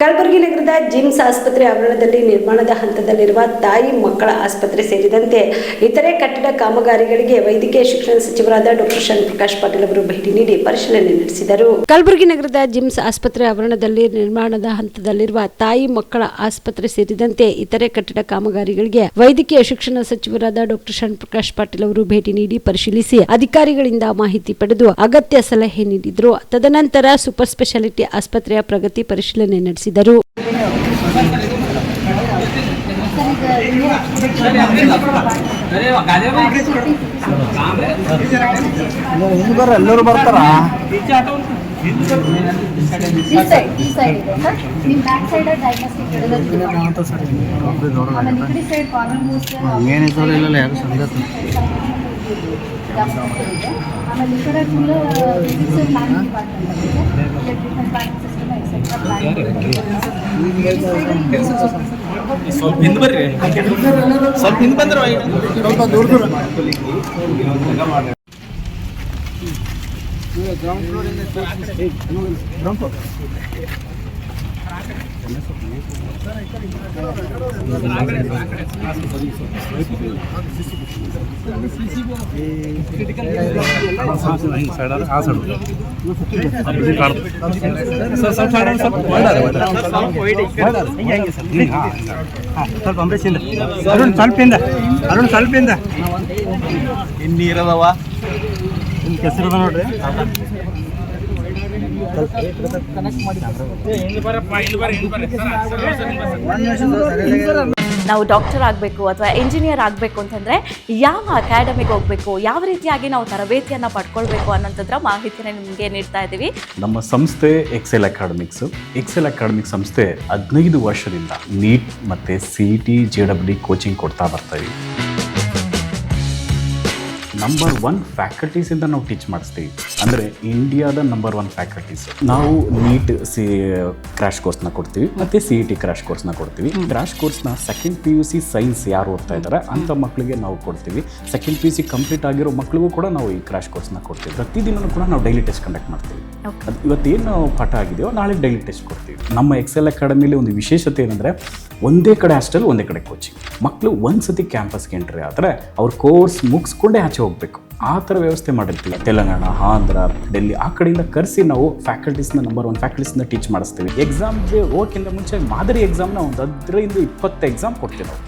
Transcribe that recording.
ಕಲಬುರಗಿ ನಗರದ ಜಿಮ್ಸ್ ಆಸ್ಪತ್ರೆ ಆವರಣದಲ್ಲಿ ನಿರ್ಮಾಣದ ಹಂತದಲ್ಲಿರುವ ತಾಯಿ ಮಕ್ಕಳ ಆಸ್ಪತ್ರೆ ಸೇರಿದಂತೆ ಇತರೆ ಕಟ್ಟಡ ಕಾಮಗಾರಿಗಳಿಗೆ ವೈದ್ಯಕೀಯ ಶಿಕ್ಷಣ ಸಚಿವರಾದ ಡಾಕ್ಟರ್ ಶರಣಪ್ರಕಾಶ್ ಪಾಟೀಲ್ ಅವರು ಭೇಟಿ ನೀಡಿ ಪರಿಶೀಲನೆ ನಡೆಸಿದರು. ಕಲಬುರಗಿ ನಗರದ ಜಿಮ್ಸ್ ಆಸ್ಪತ್ರೆ ಆವರಣದಲ್ಲಿ ನಿರ್ಮಾಣದ ಹಂತದಲ್ಲಿರುವ ತಾಯಿ ಮಕ್ಕಳ ಆಸ್ಪತ್ರೆ ಸೇರಿದಂತೆ ಇತರೆ ಕಟ್ಟಡ ಕಾಮಗಾರಿಗಳಿಗೆ ವೈದ್ಯಕೀಯ ಶಿಕ್ಷಣ ಸಚಿವರಾದ ಡಾಕ್ಟರ್ ಶರಣಪ್ರಕಾಶ್ ಪಾಟೀಲ್ ಅವರು ಭೇಟಿ ನೀಡಿ ಪರಿಶೀಲಿಸಿ ಅಧಿಕಾರಿಗಳಿಂದ ಮಾಹಿತಿ ಪಡೆದು ಅಗತ್ಯ ಸಲಹೆ ನೀಡಿದರು. ತದನಂತರ ಸೂಪರ್ ಸ್ಪೆಷಾಲಿಟಿ ಆಸ್ಪತ್ರೆಯ ಪ್ರಗತಿ ಪರಿಶೀಲನೆ ನಡೆಸಿದರು. ಎಲ್ಲರೂ ಬರ್ತಾರ. ಏನಿದ್ರು ಇಲ್ಲ ಯಾರು ಸಂಗತ ಆಮೇಲೆ ಈ ಕಡೆ ಫುಲ್ ಫಿಸಿಕ್ಸ್ ಪ್ಲಾನಿಂಗ್ ಡಿಪಾರ್ಟ್ಮೆಂಟ್ ಸ್ವಲ್ಪ ಹಿಂದೆ ಬರ್ರಿ, ಸ್ವಲ್ಪ ಹಿಂದೆ ಬಂದ್ರೆ ಸ್ವಲ್ಪ ದೂರ ದೂರ ಗ್ರೌಂಡ್ ಫ್ಲೋರ್ ಗ್ರೌಂಡ್ ಫ್ಲೋರ್ ಸ್ವಲ್ಪ ಅಂಬರೀಷಿಂದ ಅರುಣ್ ಸ್ವಲ್ಪಿಂದ ಇನ್ನೀರದವ ಕೆಸರದ ನೋಡ್ರಿ. ನಾವು ಡಾಕ್ಟರ್ ಆಗಬೇಕು ಅಥವಾ ಇಂಜಿನಿಯರ್ ಆಗಬೇಕು ಅಂತಂದರೆ ಯಾವ ಅಕಾಡೆಮಿಗೆ ಹೋಗಬೇಕು, ಯಾವ ರೀತಿಯಾಗಿ ನಾವು ತರಬೇತಿಯನ್ನು ಪಡ್ಕೊಳ್ಬೇಕು ಅನ್ನೋಂಥದ್ರ ಮಾಹಿತಿನ ನಿಮಗೆ ನೀಡ್ತಾ ಇದ್ದೀವಿ. ನಮ್ಮ ಸಂಸ್ಥೆ ಎಕ್ಸೆಲ್ ಅಕಾಡೆಮಿಕ್ ಸಂಸ್ಥೆ 15 ವರ್ಷದಿಂದ ನೀಟ್ ಮತ್ತು CET JEE ಕೋಚಿಂಗ್ ಕೊಡ್ತಾ ಬರ್ತಾಯಿವಿ. ನಂಬರ್ 1 ಫ್ಯಾಕಲ್ಟೀಸಿಂದ ನಾವು ಟೀಚ್ ಮಾಡಿಸ್ತೀವಿ. ಅಂದರೆ ಇಂಡಿಯಾದ ನಂಬರ್ 1 ಫ್ಯಾಕಲ್ಟೀಸ್. ನಾವು ನೀಟ್ ಕ್ರ್ಯಾಶ್ ಕೋರ್ಸ್ನ ಕೊಡ್ತೀವಿ ಮತ್ತು CET ಕ್ರ್ಯಾಶ್ ಕೋರ್ಸ್ನ ಕೊಡ್ತೀವಿ. ಕ್ರ್ಯಾಶ್ ಕೋರ್ಸ್ನ ಸೆಕೆಂಡ್ PUC ಸೈನ್ಸ್ ಯಾರು ಓದ್ತಾ ಇದ್ದಾರೆ ಅಂಥ ಮಕ್ಕಳಿಗೆ ನಾವು ಕೊಡ್ತೀವಿ. ಸೆಕೆಂಡ್ PUC ಕಂಪ್ಲೀಟ್ ಆಗಿರೋ ಮಕ್ಕಳಿಗೂ ಕೂಡ ನಾವು ಈ ಕ್ರ್ಯಾಶ್ ಕೋರ್ಸ್ನ ಕೊಡ್ತೀವಿ. ಪ್ರತಿದಿನವೂ ಕೂಡ ನಾವು ಡೈಲಿ ಟೆಸ್ಟ್ ಕಂಡಕ್ಟ್ ಮಾಡ್ತೀವಿ. ಅದು ಇವತ್ತೇನು ಪಾಠ ಆಗಿದೆಯೋ ನಾಳೆ ಡೈಲಿ ಟೆಸ್ಟ್ ಕೊಡ್ತೀವಿ. ನಮ್ಮ ಎಕ್ಸೆಲ್ ಅಕಾಡೆಮಿಲಿ ಒಂದು ವಿಶೇಷತೆ ಏನಂದರೆ ಒಂದೇ ಕಡೆ ಹಾಸ್ಟೆಲ್, ಒಂದೇ ಕಡೆ ಕೋಚಿಂಗ್. ಮಕ್ಕಳು ಒಂದು ಸತಿ ಕ್ಯಾಂಪಸ್ಗೆ ಎಂಟ್ರಿ ಆದರೆ ಅವ್ರ ಕೋರ್ಸ್ ಮುಗಿಸ್ಕೊಂಡೇ ಆಚೆ ಹೋಗಬೇಕು. ಆ ಥರ ವ್ಯವಸ್ಥೆ ಮಾಡಿರ್ತೀವಿ. ತೆಲಂಗಾಣ, ಆಂಧ್ರ, ಡೆಲ್ಲಿ ಆ ಕಡೆಯಿಂದ ಕರೆಸಿ ನಾವು ಫ್ಯಾಕಲ್ಟೀಸ್ನ ನಂಬರ್ 1 ಫ್ಯಾಕಲ್ಟೀಸ್ನ ಟೀಚ್ ಮಾಡಿಸ್ತೀವಿ. ಎಕ್ಸಾಮ್ಗೆ ಹೋಗೋಕ್ಕಿಂತ ಮುಂಚೆ ಮಾದರಿ ಎಕ್ಸಾಮ್ನ ಒಂದು 15-20 ಎಕ್ಸಾಮ್ ಕೊಡ್ತೀವಿ ನಾವು.